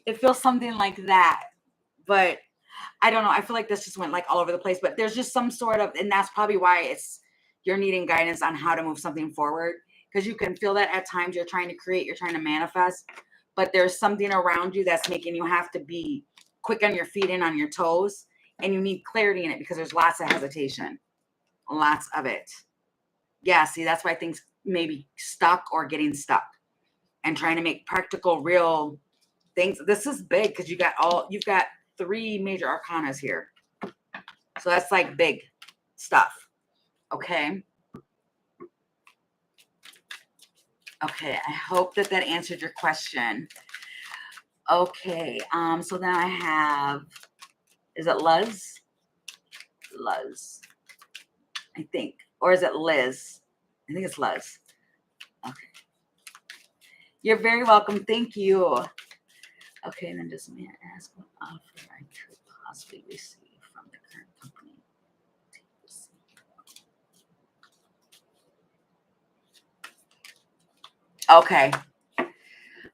Speaker 1: It feels something like that. But I don't know. I feel like this just went like all over the place, but there's just some sort of, and that's probably why you're needing guidance on how to move something forward, because you can feel that at times you're trying to create, you're trying to manifest, but there's something around you that's making you have to be quick on your feet and on your toes, and you need clarity in it because there's lots of hesitation, lots of it. Yeah, see, that's why things may be stuck or getting stuck and trying to make practical, real things. This is big because you've got 3 major arcanas here. So that's like big stuff. Okay. Okay. I hope that answered your question. Okay. So then I have, is it Luz? Luz. I think. Or is it Liz? I think it's Luz. Okay. You're very welcome. Thank you. Okay. And then just let me ask what offer I could possibly receive from the current company. Okay.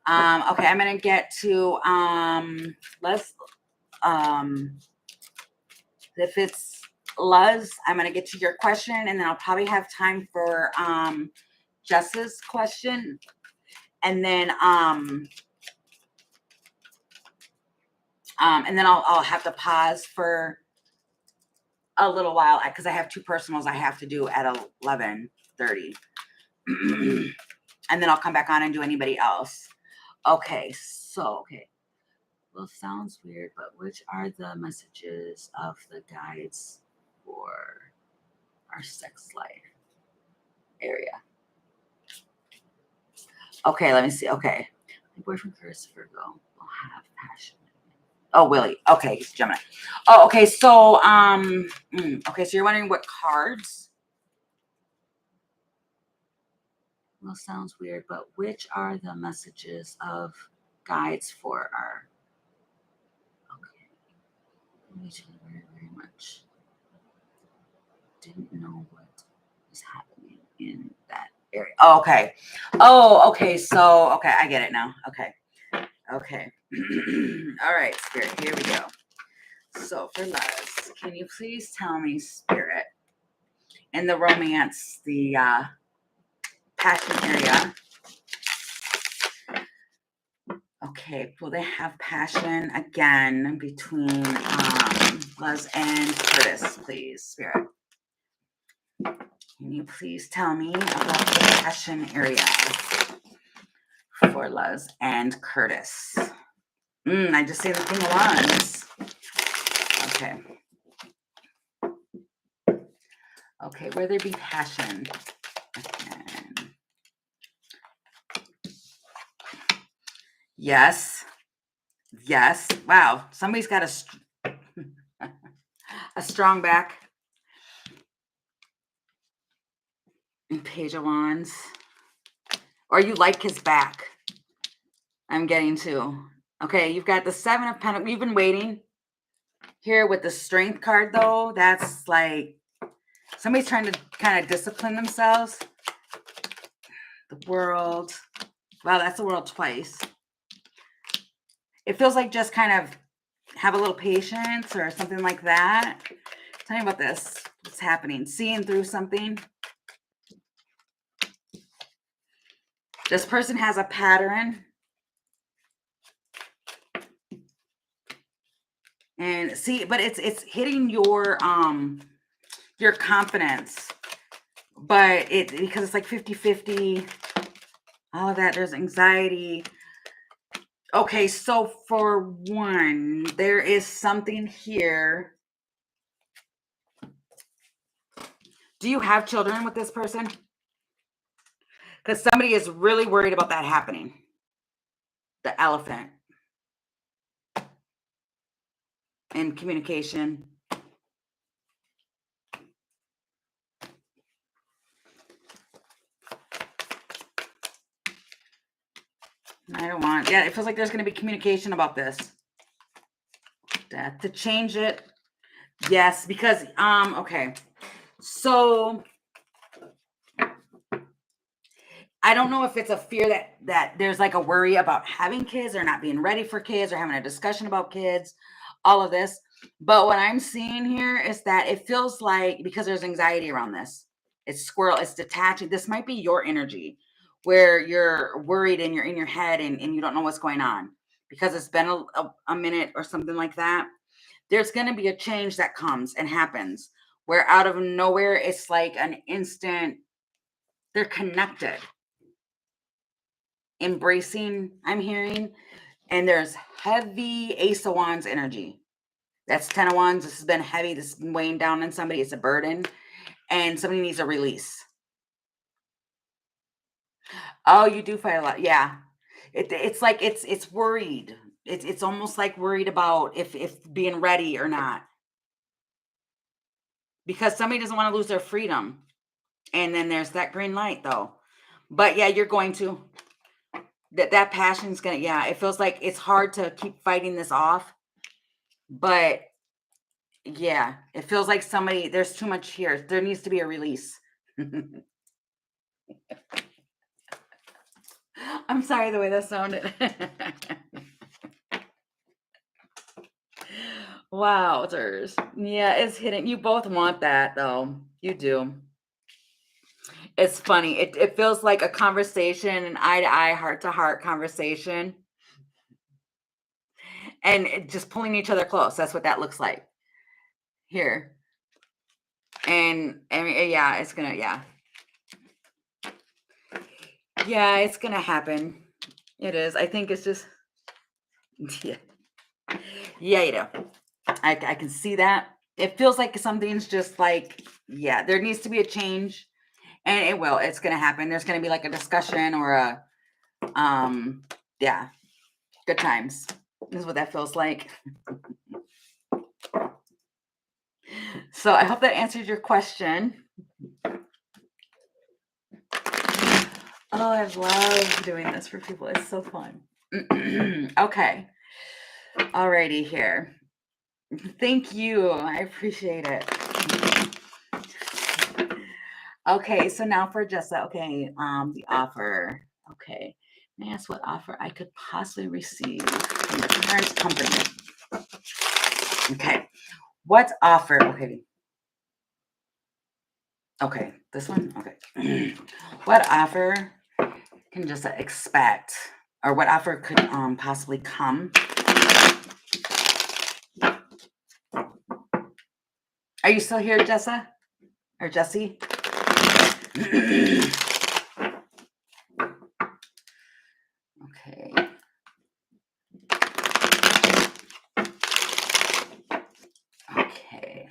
Speaker 1: Okay, I'm gonna get to let's if it's Luz, I'm gonna get to your question, and then I'll probably have time for Jess's question, and then I'll have to pause for a little while because I have 2 personals I have to do at 11:30. And then I'll come back on and do anybody else. Okay, so okay. Well, sounds weird, but which are the messages of the guides for our sex life area? Okay, let me see. Okay. My boyfriend Chris Virgo. have passion. Oh, Willie. Okay, he's Gemini. Oh, okay. So, okay. So you're wondering what cards? Well, sounds weird, but which are the messages of guides for our? Okay, we very, very much didn't know what was happening in that area. Oh, okay. Oh, okay. So, okay, I get it now. Okay. Okay. All right, Spirit. Here we go. So for love, can you please tell me, Spirit, in the romance, the passion area? Okay, will they have passion again between Luz and Curtis, please, Spirit? Can you please tell me about the passion area for Luz and Curtis? I just see the King of Wands. Okay. Okay, where there be passion. And yes. Yes. Wow. Somebody's got a strong back. And Page of Wands. Or you like his back. I'm getting to. Okay, you've got the Seven of Pentacles. You've been waiting. Here with the Strength card, though, that's like somebody's trying to kind of discipline themselves. The World. Wow, that's the World twice. It feels like just kind of have a little patience or something like that. Tell me about this. What's happening? Seeing through something. This person has a pattern. And see, but it's hitting your confidence. But because it's like 50-50, all of that, there's anxiety. Okay, so for one, there is something here. Do you have children with this person? Because somebody is really worried about that happening. The Elephant. And communication. I don't want, yeah, it feels like there's going to be communication about this. To change it. Yes, because, okay. So, I don't know if it's a fear that there's like a worry about having kids or not being ready for kids or having a discussion about kids, all of this. But what I'm seeing here is that it feels like, because there's anxiety around this, it's squirrel, it's detaching. This might be your energy where you're worried and you're in your head and you don't know what's going on because it's been a minute or something like that. There's going to be a change that comes and happens where out of nowhere, it's like an instant, they're connected. Embracing, I'm hearing, and there's heavy Ace of Wands energy. That's 10 of Wands. This has been heavy. This has been weighing down on somebody. It's a burden, and somebody needs a release. Oh, you do fight a lot. Yeah, it's like it's worried. It's almost like worried about if being ready or not, because somebody doesn't want to lose their freedom. And then there's that green light, though. But yeah, you're going to. That passion's gonna, yeah, it feels like it's hard to keep fighting this off. But yeah, it feels like there's too much here. There needs to be a release. I'm sorry the way that sounded. Wow, yeah, it's hitting. You both want that, though. You do. It's funny. It feels like a conversation, an eye-to-eye, heart-to-heart conversation. And just pulling each other close. That's what that looks like here. And I mean, yeah, it's gonna, yeah, it's gonna happen. It is. I think it's just, yeah, you know, I can see that. It feels like something's just like, yeah, there needs to be a change, and it will. It's gonna happen. There's gonna be like a discussion or a, yeah. Good times. This is what that feels like. So I hope that answered your question. Oh, I've loved doing this for people. It's so fun. Okay. Alrighty here. Thank you. I appreciate it. Okay, so now for Jessa. Okay, the offer. Okay. May I ask what offer I could possibly receive from the current company? Okay. What offer? Okay. Okay, this one? Okay. What offer can Jessa expect? Or what offer could possibly come? Are you still here, Jessa? Or Jesse? Okay. Okay.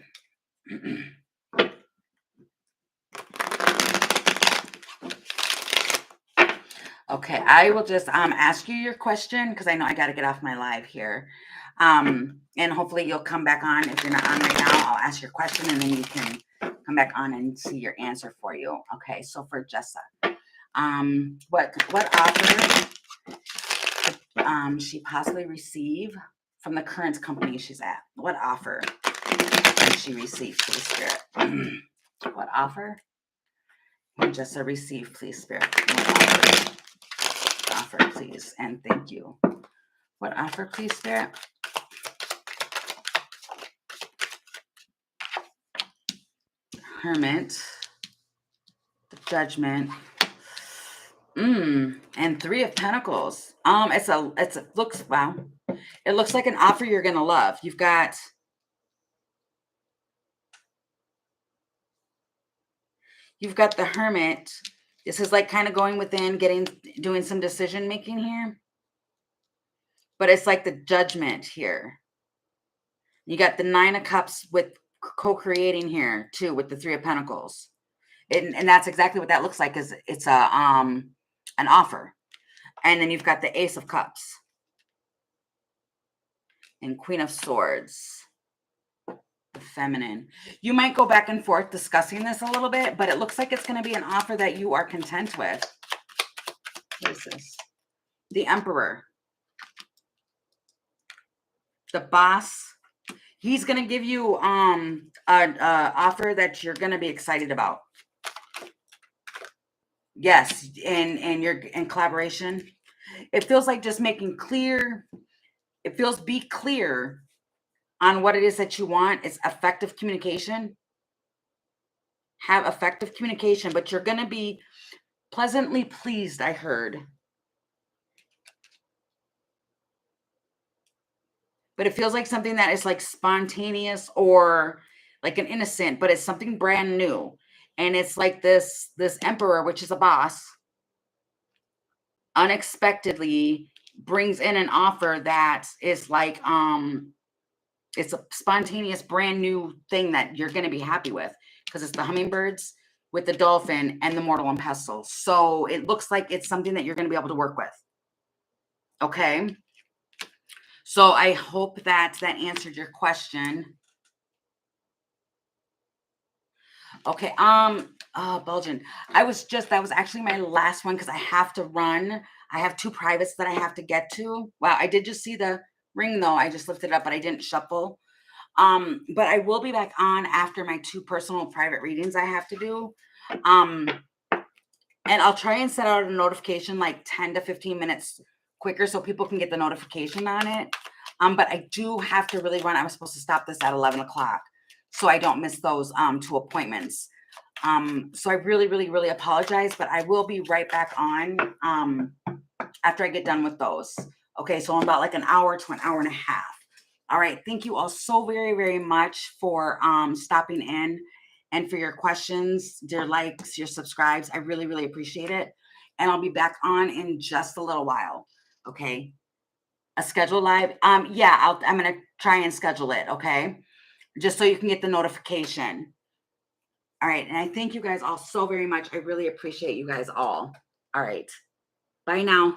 Speaker 1: Okay, I will just ask you your question because I know I got to get off my live here. And hopefully you'll come back on. If you're not on right now, I'll ask your question and then you can come back on and see your answer for you. Okay, so for Jessa, what offer could she possibly receive from the current company she's at? What offer can she receive, please, Spirit? What offer can Jessa receive, please, Spirit? What offer, please, and thank you. What offer, please, Spirit? Hermit, the Judgment, and Three of Pentacles. Wow. It looks like an offer you're gonna love. You've got the Hermit. This is like kind of going within, doing some decision making here. But it's like the Judgment here. You got the Nine of Cups with co-creating here too with the Three of Pentacles. And that's exactly what that looks like, is it's an offer. And then you've got the Ace of Cups and Queen of Swords. The Feminine. You might go back and forth discussing this a little bit, but it looks like it's going to be an offer that you are content with. What is this? The Emperor. The Boss. He's going to give you an offer that you're going to be excited about. Yes, and you're in collaboration. It feels like just making clear. It feels be clear on what it is that you want. It's effective communication. Have effective communication, but you're going to be pleasantly pleased, I heard. But it feels like something that is like spontaneous or like an innocent, but it's something brand new. And it's like this Emperor, which is a boss, unexpectedly brings in an offer that is like it's a spontaneous brand new thing that you're going to be happy with, because it's the hummingbirds with the dolphin and the mortal and pestle. So it looks like it's something that you're going to be able to work with. Okay. So I hope that answered your question. Okay. Belgian. That was actually my last one because I have to run. I have 2 privates that I have to get to. Wow. I did just see the ring though. I just lifted it up, but I didn't shuffle. But I will be back on after my 2 personal private readings I have to do. And I'll try and set out a notification like 10 to 15 minutes quicker so people can get the notification on it. But I do have to really run. I was supposed to stop this at 11 o'clock so I don't miss those 2 appointments. So I really, really, really apologize, but I will be right back on after I get done with those. Okay, so in about like an hour to an hour and a half. All right, thank you all so very, very much for stopping in and for your questions, your likes, your subscribes. I really, really appreciate it. And I'll be back on in just a little while. Okay. A schedule live. Yeah, I'm gonna try and schedule it, okay? Just so you can get the notification. All right, and I thank you guys all so very much. I really appreciate you guys all. All right. Bye now.